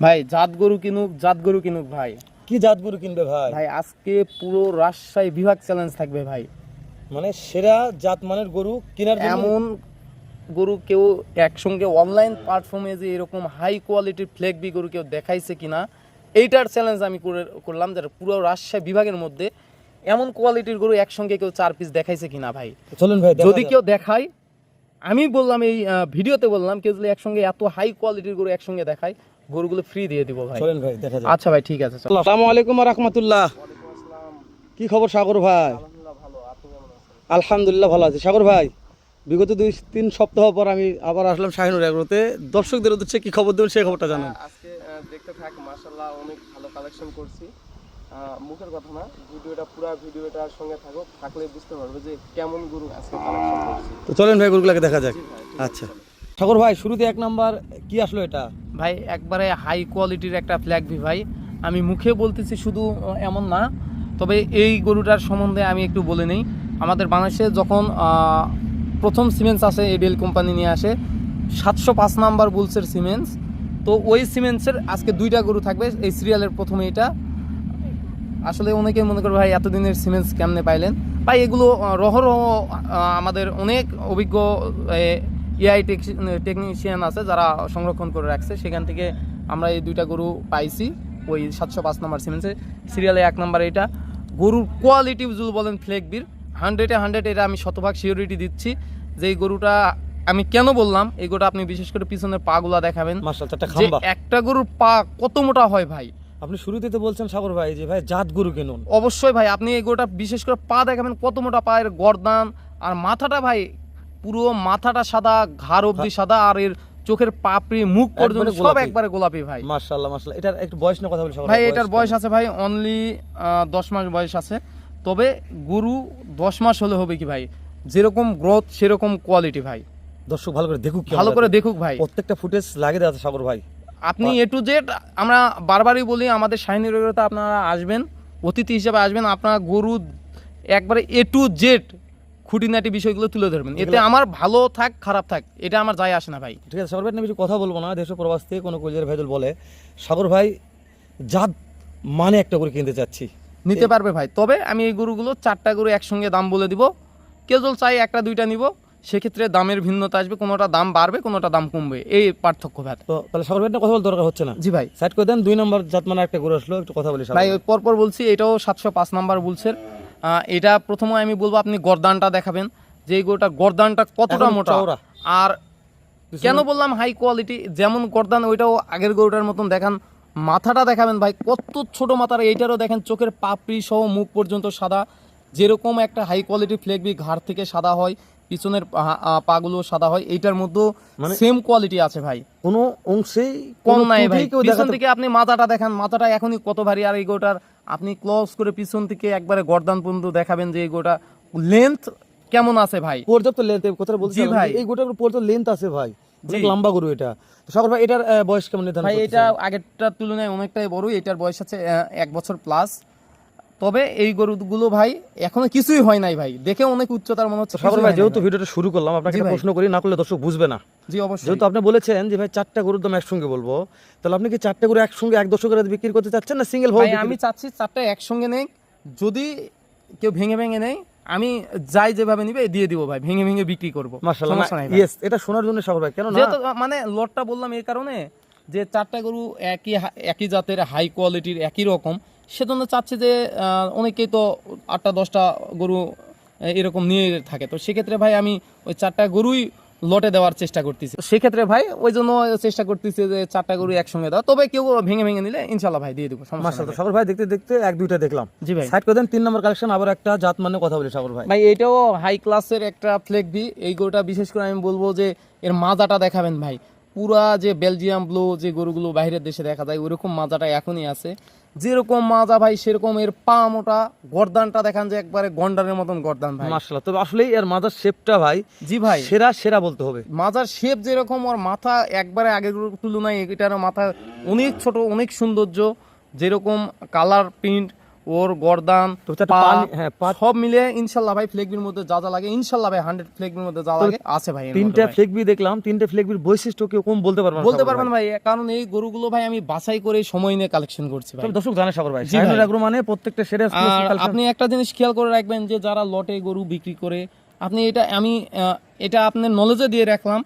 ভাই জাত গরু কিনুক ভাই। কি জাত গরু কিনবে ভাই? ভাই আজকে পুরো রাজশাহী বিভাগ চ্যালেঞ্জ থাকবে ভাই। মানে সেরা জাত মানের গরু কেনার জন্য এমন গরু কেউ একসঙ্গে অনলাইন প্ল্যাটফর্মে যে এরকম হাই কোয়ালিটির ফ্লেগ বি গরু কেউ দেখাইছে কিনা, এইটার চ্যালেঞ্জ আমি করলাম যে পুরো রাজশাহী বিভাগের মধ্যে এমন কোয়ালিটির গরু একসঙ্গে কেউ 4 পিস দেখাইছে কিনা ভাই। চলুন ভাই, যদি কেউ দেখায়, আমি বললাম এই ভিডিওতে বললাম, কেউ যদি একসঙ্গে এত হাই কোয়ালিটির গরু একসঙ্গে দেখায়, গরুগুলো ফ্রি দিয়ে দিব ভাই। চলেন ভাই দেখা যাক। আচ্ছা ভাই ঠিক আছে। আসসালামু আলাইকুম ওয়া রাহমাতুল্লাহ। কি খবর সাগর ভাই? আলহামদুলিল্লাহ ভালো আছি। সাগর ভাই, বিগত 2-3 সপ্তাহ পর আমি আবার আসলাম শাহিনুর এগ্রোতে। দর্শকদের উদ্দেশ্যে কি খবর দেবেন সেই খবরটা জানান। আজকে দেখতে থাক, মাশাআল্লাহ অনেক ভালো কালেকশন করছি। মুখের কথা না, ভিডিওটার সঙ্গে থাকলে বুঝতে পারবে যে কেমন গরু আজকে কালেকশন করছি। তো চলেন ভাই গরুগুলোকে দেখা যাক। আচ্ছা সাগর ভাই, শুরুতে 1 নাম্বার কি আসলো এটা? ভাই একবারে হাই কোয়ালিটির একটা ফ্ল্যাগ ভি ভাই। আমি মুখে বলতেছি শুধু এমন না, তবে এই গরুটার সম্বন্ধে আমি একটু বলে নিই। আমাদের বাংলাদেশে যখন প্রথম সিমেন্স আসে, এডিএল কোম্পানি নিয়ে আসে 705 নাম্বার বুলসের সিমেন্স। তো ওই সিমেন্সের আজকে 2টা গরু থাকবে এই সিরিয়ালের প্রথমে। এটা আসলে অনেকে মনে করবে ভাই এতদিনের সিমেন্স কেমনে পাইলেন ভাই। এগুলো রহরহ আমাদের অনেক অভিজ্ঞ এআই টেকনিশিয়ান আছে যারা সংরক্ষণ করে রাখছে, সেখান থেকে আমরা এই 2টা গরু পাইছি ওই 705 নম্বর সিমেন্সে সিরিয়ালে 1 নম্বর। এটা গরুর কোয়ালিটি যদি বলেন ফ্লেগবির 100-এ 100, এটা আমি শতভাগ সিওরিটি দিচ্ছি যে এই গরুটা। আমি কেন বললাম এই গরুটা, আপনি বিশেষ করে পিছনের পাগুলা দেখাবেন, মাশাআল্লাহ যে একটা গরুর পা কত মোটা হয় ভাই। আপনি শুরুতেই তো বলছেন সাগর ভাই যে ভাই জাত গরু কিনুন। অবশ্যই ভাই, আপনি এই গরুটা বিশেষ করে পা দেখাবেন কত মোটা পায়ের গর্দান, আর মাথাটা ভাই পুরো মাথাটা সাদা, ঘাড় অবধি সাদা, আর এর চোখের পাপড়ি মুখ পর্যন্ত সব একবারে গোলাপি ভাই। মাশাআল্লাহ মাশাআল্লাহ। এটার একটু বয়স নিয়ে কথা বলি সাগর ভাই। এটার বয়স আছে ভাই অনলি 10 মাস বয়স আছে। তবে গরু 10 মাস হলে হবে কি ভাই, যেরকম গ্রোথ সেরকম কোয়ালিটি ভাই। দর্শক ভালো করে দেখুক, ভালো করে দেখুক ভাই। প্রত্যেকটা ফুটেজ লাগিয়ে দেওয়া আছে সাগর ভাই। আপনি এ টু জেড, আমরা বারবারই বলি আমাদের শাহিনুর এগ্রোতে আপনারা আসবেন, অতিথি হিসেবে আসবেন, আপনারা গরু একবারে এ টু জেড খুঁটিনাটি বিষয়গুলো তুলে ধরবেন। এতে আমার ভালো থাক খারাপ থাক এটা আমার যায় আসে না ভাই। ঠিক আছে সাগর ভাই, আমি কিছু কথা বলবো না। দেশ ও প্রবাস থেকে কোনো কলিজার ভাইদল বলে সাগর ভাই জাত মানে একটা করে কিনতে চাচ্ছি, নিতে পারবে ভাই। তবে আমি এই গরুগুলো 4টা গরু একসঙ্গে দাম বলে দিব। কেউ যদি চাই 1-2টা নিব, সেক্ষেত্রে দামের ভিন্নতা আসবে, কোনোটা দাম বাড়বে কোনোটা দাম কমবে, এই পার্থক্য ভাই। তো তাহলে সাগর ভাই কথা বলার দরকার হচ্ছে না। জি ভাই, সাইড করে দেন। 2 নম্বর জাত মানে একটা গরু আসলো, একটু কথা বলি ভাই। ওই পরপর বলছি, এটাও 705 নাম্বার বুলসের। এটা প্রথমে আমি বলবো আপনি গর্দানটা দেখাবেন, যে এই গরুটার গর্দানটা কতটা মোটা। আর কেন বললাম হাই কোয়ালিটি, যেমন গর্দান ওইটাও আগের গরুটার মতন দেখান। মাথাটা দেখাবেন ভাই, কত ছোট মাথার। এইটারও দেখেন চোখের পাপড়ি সহ মুখ পর্যন্ত সাদা। যেরকম একটা হাই কোয়ালিটি ফ্লেগবি ঘাড় থেকে সাদা হয়, পিছনের পাগুলো সাদা হয়, এইটার মধ্যেও সেম কোয়ালিটি আছে ভাই, কোনো অংশেই কম নাই ভাই। পিছন থেকে আপনি মাথাটা দেখান, মাথাটা এখনই কত ভারী। আর এই গোটার আপনি ক্লোজ করে পিছন থেকে একবারে গর্দান পর্যন্ত দেখাবেন যে এই গোটা লেন্থ কেমন আছে ভাই। পর্যাপ্ত লেন্থ, কথা বলছি ভাই। এই গোটার পর্যাপ্ত লেন্থ আছে ভাই, অনেক লম্বা গরু এটা। তো সাগর ভাই এটার বয়স কেমন নির্ধারণ ভাই? করতেছেন? এটা আগেরটার তুলনায় অনেকটাই বড়, এটার বয়স আছে 1 বছর প্লাস। তবে এই গরুগুলো ভাই এখনো কিছুই হয় নাই ভাই, দেখে অনেক উচ্চতার মনে হচ্ছে। সাগর ভাই যেহেতু ভিডিওটা শুরু করলাম, আপনাকে একটা প্রশ্ন করি, না করলে দর্শক বুঝবে না। জি অবশ্যই। যেহেতু আপনি বলেছেন যে ভাই 4টা গরুর দাম একসঙ্গে বলবো, তাহলে আপনি কি 4টা গরু একসঙ্গে 1 দশকের বিক্রি করতে চাচ্ছেন না সিঙ্গেল ভাই? আমি চাচ্ছি 4টা একসঙ্গে নেই, যদি কেউ ভেঙে ভেঙে নেই আমি যাই যেভাবে নিবে দিয়ে দিব ভাই, ভেঙে ভেঙে বিক্রি করবো। মাশাআল্লাহ, ইয়েস, এটা শোনার জন্য সাগর ভাই। কেন না যেহেতু মানে লটটা বললাম এই কারণে যে 4টা গরু একই জাতের হাই কোয়ালিটির একই রকম, সেজন্য চাচ্ছে যে অনেকেই তো 8টা-10টা গরু এরকম নিয়ে থাকে। তো সেক্ষেত্রে ভাই আমি ওই 4টা গরুই লটে দেওয়ার চেষ্টা করতেছি। সেক্ষেত্রে ভাই ওই জন্য চেষ্টা করতেছি যে 4টা গরু একসঙ্গে দাও। তবে কেউ ভেঙে ভেঙে নিলে ইনশাল্লাহ ভাই দিয়ে দেবো। মাশাআল্লাহ সাগর ভাই, দেখতে দেখতে 1-2টা দেখলাম। জি ভাই। সাইড করে দেন। 3 নম্বর কালেকশন, আবার একটা জাত মানে কথা বলি সাগর ভাই। ভাই এটাও হাই ক্লাসের একটা ফ্লেগবি। এই গরুটা বিশেষ করে আমি বলবো যে এর মাজাটা দেখাবেন ভাই, পুরা যে বেলজিয়াম ব্লু যে গরুগুলো বাইরের দেশে দেখা যায় ওইরকম মাজাটা এখনই আছে। যেরকম মাজা ভাই সেরকম এর পা মোটা, গর্দানটা দেখান যে একবারে গন্ডারের মতন গর্দান ভাই। মাশাআল্লাহ, তবে আসলেই এর মাজার শেপটা ভাই, জি ভাই, সেরা সেরা বলতে হবে। মাজার শেপ যেরকম, ওর মাথা একবারে আগের তুলনায় এটার মাথা অনেক ছোট, অনেক সৌন্দর্য। যেরকম কালার প্রিন্ট ওর গর্দান তো চারটা পা, হ্যাঁ পা সব মিলে ইনশাল্লাহ ভাই ফ্লেগবির মধ্যে যা যা লাগে ইনশাল্লাহ ভাই 100 ফ্লেগবির মধ্যে যা লাগে আছে ভাই এর মধ্যে তিনটা ভাই। ফ্লেগবি দেখলাম, তিনটা ফ্লেগবির বৈশিষ্ট্য কেউ কম বলতে পারবেন বলতে পারবেন ভাই, কারণ এই গরুগুলো ভাই আমি বাছাই করে সময় নিয়ে কালেকশন করছি ভাই। দর্শক জানে সাগর ভাই জি ভাই। শাহিনুর এগ্রো মানে প্রত্যেকটা সেরে আর আপনি একটা জিনিস খেয়াল করে রাখবেন যে যারা লটে গরু বিক্রি করে, আপনি এটা এটা আপনার নলেজে দিয়ে রাখলাম,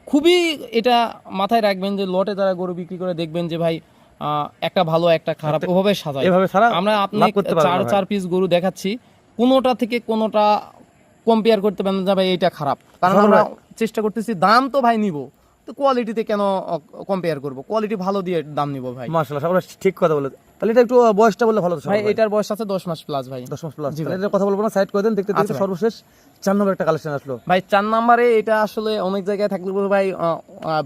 খুবই এটা মাথায় রাখবেন যে লটে যারা গরু বিক্রি করে দেখবেন যে ভাই একটা ভালো একটা খারাপ ওভাবে সাজায়। এভাবে সারা আমরা আপনি লাভ করতে পারবেন না ভাই। 4 পিস গরু দেখাচ্ছি, কোনোটা থেকে কোনোটা কম্পেয়ার করতে পারেন না ভাই এইটা খারাপ, কারণ আমরা চেষ্টা করতেছি দাম তো ভাই নিব, তো কোয়ালিটিতে কেন কম্পেয়ার করব, কোয়ালিটি ভালো দিয়ে দাম নিব ভাই। মাশাআল্লাহ সাগর ভাই ঠিক কথা বলে। তাহলে এটা একটু বয়সটা বললে ভালো হতো ভাই এটার বয়স আছে 10 মাস প্লাস ভাই। 10 মাস প্লাস। জি ভাই। তাহলে এটা কথা বলবো না, সাইড করে দেন। দেখতে দেখতে আচ্ছা ভাই। সর্বশেষ 4 নম্বর একটা কালেকশন আসলো ভাই 4 নম্বরে এটা আসলে অনেক জায়গায় থাকলে বলে ভাই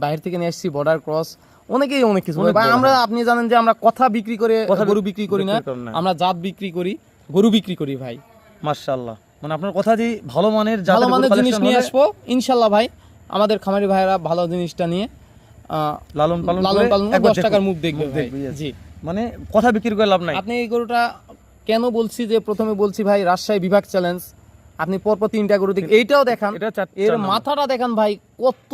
বাইরে থেকে নিয়ে আসছি, বর্ডার ক্রস, অনেকেই অনেক কিছু বলে। অনেক ভাই বড়, আমরা আপনি জানেন যে আমরা কথা বিক্রি করে গরু বিক্রি করি না, বিক্রি করেন না। আমরা জাত বিক্রি করি, গরু বিক্রি করি ভাই। মাশাআল্লাহ, মানে আপনার কথা যে ভালো মানের ভালো জাতের মানের গরু জিনিস collection নিয়ে হলে আসবো ইনশাল্লাহ ভাই, আমাদের খামারি ভাইরা ভালো জিনিসটা নিয়ে লালন পালন লালন করে পালন একবার 10 টাকার দেখুন। মুখ দেখবে মুখ ভাই। দেখবে, yes। জি, মানে কথা বিক্রি করে লাভ নাই। আপনি এই গরুটা কেন বলছি যে প্রথমে বলছি ভাই রাজশাহী বিভাগ চ্যালেঞ্জ, আপনি পরপর 3টা গরু দেখেন, এইটাও দেখান, এটা এর মাথাটা দেখেন ভাই কত,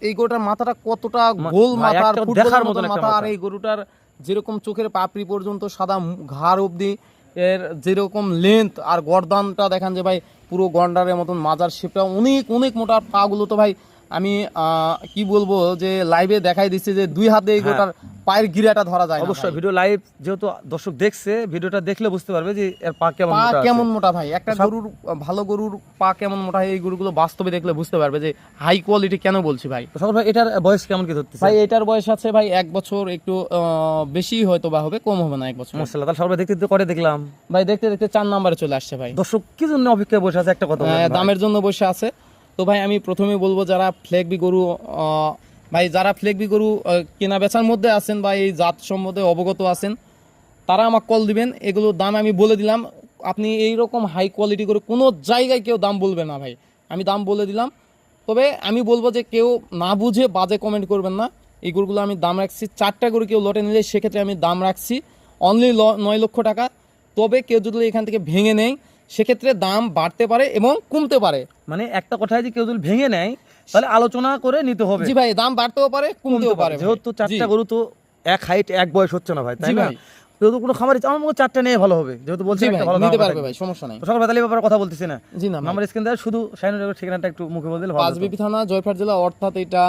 এই গরুটার মাথাটা কতটা গোল ভাই, মাথার একটা ফুটবলের দেখার মতন মতন একটা মাথা, আর মাথা। এই গরুটার যেরকম চোখের পাপড়ি পর্যন্ত সাদা ঘাড় অবধি এর যেরকম লেন্থ আর গর্দানটা দেখেন যে ভাই পুরো গন্ডারের মতন, মাজার শেপটা অনেক অনেক মোটা, পাগুলো তো ভাই আমি কি বলবো যে লাইভে দেখাই দিচ্ছে যে 2 হাতে এই গরুটার পায়ের গিরাটা ধরা যায় না অবশ্যই ভাই। ভিডিও লাইভ যেহেতু দর্শক দেখছে, ভিডিওটা দেখলে বুঝতে পারবে যে এর পা কেমন পা মোটা আছে। কেমন মোটা ভাই, একটা গরুর ভালো গরুর পা কেমন মোটা হয় এই গরুগুলো বাস্তবে দেখলে বুঝতে পারবে যে হাই কোয়ালিটি কেন বলছি ভাই। তো সাগর ভাই এটার বয়স কেমন কি ধরতেছে? ভাই এটার বয়স আছে ভাই 1 বছর, একটু বেশি হয়তো বা হবে, কম হবে না 1 বছর। মাশাআল্লাহ, তাহলে সাগর ভাই দেখতে দেখতে করে দেখলাম ভাই দেখতে দেখতে 4 নম্বরে চলে আসছে ভাই। দর্শক কি জন্য অপেক্ষায় বসে আছে একটা কথা বলেন ভাই। দামের জন্য বসে আছে। তো ভাই আমি প্রথমে বলবো যারা ফ্লেগবি গরু ভাই যারা ফ্লেগবি গরু কেনা বেচার মধ্যে আছেন বা এই জাত সম্বন্ধে অবগত আছেন, তারা আমাকে কল দিবেন, এগুলোর দাম আমি বলে দিলাম। আপনি এই রকম হাই কোয়ালিটি করে কোনো জায়গায় কেউ দাম বলবে না ভাই, আমি দাম বলে দিলাম। তবে আমি বলবো যে কেউ না বুঝে বাজে কমেন্ট করবেন না, এই গরুগুলো আমি দাম রাখছি 4টা গরু কেউ লটে নিলে সেক্ষেত্রে আমি দাম রাখছি অনলি 9 লক্ষ টাকা। তবে কেউ যদি এখান থেকে ভেঙে নেয় সেক্ষেত্রে দাম বাড়তে পারে এবং কমতে পারে। মানে একটা কথায় যে কেউ যদি ভেঙে নেয় তাহলে আলোচনা করে নিতে হবে। জি ভাই, দাম বাড়তেও পারে কমতেও পারে ভাই। যেহেতু 4টা জি। গরু তো এক হাইট এক বয়স হচ্ছে না ভাই, তাই জি না? ভাই। যেহেতু কোনো খামারে আমার মনে হয় 4টা নিয়ে ভালো হবে, যেহেতু বলছি জি একটা ভাই, ভালো দাম নিতে হবে। পারবে ভাই, সমস্যা নাই। তো সকাল বেতালি ব্যাপারে কথা বলতেছি না, জি না ভাই। নাম্বার স্ক্রিন দেওয়া, শুধু শাহিনুর ঠিকানাটা একটু মুখে বলে দিলে ভালো হতো। পাঁচবিবি থানা, জয়পুরহাট জেলা, অর্থাৎ এটা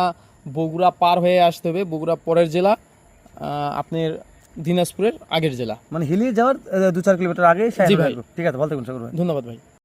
বগুড়া পার হয়ে আসতে হবে, বগুড়া পরের জেলা, আপনার দিনাজপুরের আগের জেলা। মানে হিলিয়ে যাওয়ার 2-4 কিলোমিটার আগে জি ভাই। ঠিক আছে, ভালো থাকুন সাগর ভাই। ধন্যবাদ ভাই।